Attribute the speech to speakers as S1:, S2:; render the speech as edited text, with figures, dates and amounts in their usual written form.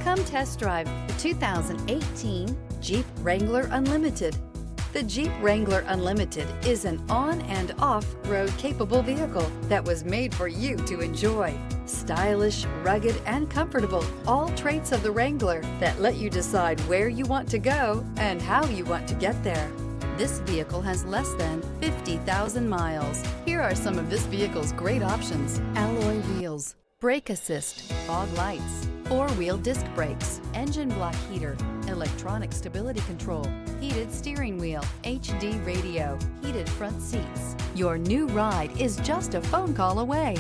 S1: Come test drive the 2018 Jeep Wrangler Unlimited. The Jeep Wrangler Unlimited is an on- and off-road capable vehicle that was made for you to enjoy. Stylish, rugged, and comfortable, all traits of the Wrangler that let you decide where you want to go and how you want to get there. This vehicle has less than 50,000 miles. Here are some of this vehicle's great options: alloy wheels, brake assist, fog lights, four-wheel disc brakes, engine block heater, electronic stability control, heated steering wheel, HD radio, heated front seats. Your new ride is just a phone call away.